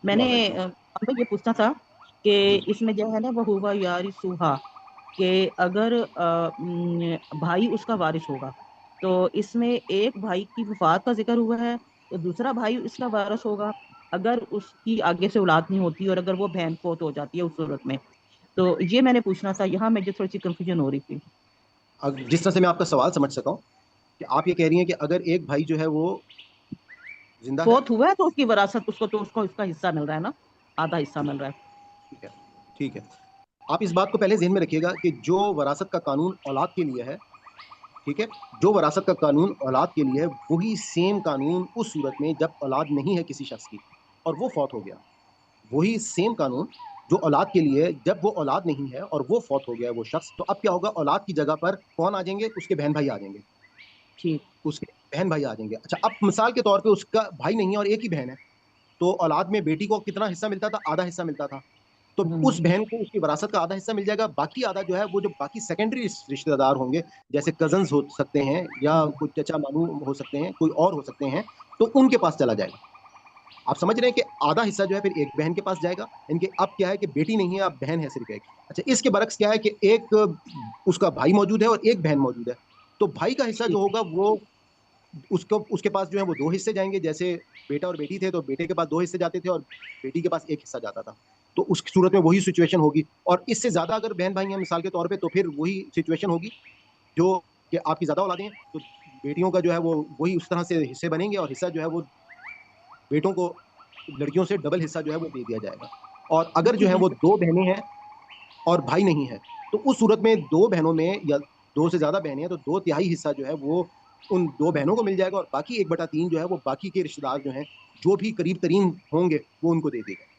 मैंने बहुत अच्छी। हमें ये पूछना था कि जी जी। इसमें जो है ना, वो हुआ यारी सुहा, कि अगर भाई उसका वारिस होगा, तो इसमें एक भाई की वफात का जिक्र हुआ है, तो दूसरा भाई इसका वारिस होगा अगर उसकी आगे से औलाद नहीं होती, और अगर वो बहन फौत हो जाती है उस सूरत में। तो ये मैंने पूछना था, यहाँ मुझे थोड़ी सी कंफ्यूजन हो रही थी। जिस तरह से मैं आपका सवाल समझ सका हूँ कि आप ये कह रही हैं कि अगर एक भाई जो है वो जिंदा है। फौत हुआ है तो उसकी विरासत उसको, तो उसको इसका हिस्सा मिल रहा है ना, आधा हिस्सा मिल रहा है। ठीक है। ठीक है। आप इस बात को पहले ध्यान में रखिएगा कि जो वरासत का कानून औलाद के लिए है, ठीक है, जो वरासत का कानून औलाद के लिए है वही सेम कानून उस सूरत में जब औलाद नहीं है किसी शख्स की और वो फौत हो गया, वही सेम कानून जो औलाद के लिए है जब वो औलाद नहीं है और वो फौत हो गया है वो शख्स, तो अब क्या होगा, औलाद की जगह पर कौन आ जाएंगे, उसके बहन भाई आ जाएंगे। ठीक। उसके बहन भाई आ जाएंगे। अच्छा, अब मिसाल के तौर पे उसका भाई नहीं है और एक ही बहन है, तो औलाद में बेटी को कितना हिस्सा मिलता था, आधा हिस्सा मिलता था। तो हम्म। उस बहन को उसकी विरासत का आधा हिस्सा मिल जाएगा, बाकी आधा जो है वो जो बाकी सेकेंडरी रिश्तेदार होंगे, जैसे कजन्स हो सकते हैं या हम्म। कोई चचा मामू हो सकते हैं, कोई और हो सकते हैं, तो उनके पास चला जाएगा। आप समझ रहे हैं कि आधा हिस्सा जो है फिर एक बहन के पास जाएगा। इनके अब क्या है कि बेटी नहीं है, अब बहन है सिर्फ एक। अच्छा, इसके बरक्स क्या है कि एक उसका भाई मौजूद है और एक बहन मौजूद है, तो भाई का हिस्सा जो ठीक। होगा वो उसको उसके पास जो है वो दो हिस्से जाएंगे। जैसे बेटा और बेटी थे तो बेटे के पास दो हिस्से जाते थे और बेटी के पास एक हिस्सा जाता था। तो उस सूरत में वही सिचुएशन होगी, और इससे ज्यादा अगर बहन भाई हैं मिसाल के तौर पे, तो फिर वही सिचुएशन होगी जो कि आपकी ज्यादा औलादें हैं तो बेटियों का जो है वो वही उस तरह से हिस्से बनेंगे, और हिस्सा जो है वो बेटों को लड़कियों से डबल हिस्सा जो है वो दे दिया जाएगा। और अगर जो ठीक है है। वो दो बहनें हैं और भाई नहीं है, तो उस सूरत में दो बहनों में या दो से ज्यादा बहनें हैं तो दो तिहाई हिस्सा जो है वो उन दो बहनों को मिल जाएगा, और बाकी 1/3 जो है वो बाकी के रिश्तेदार जो हैं, जो भी करीब तरीन होंगे, वो उनको दे देगा।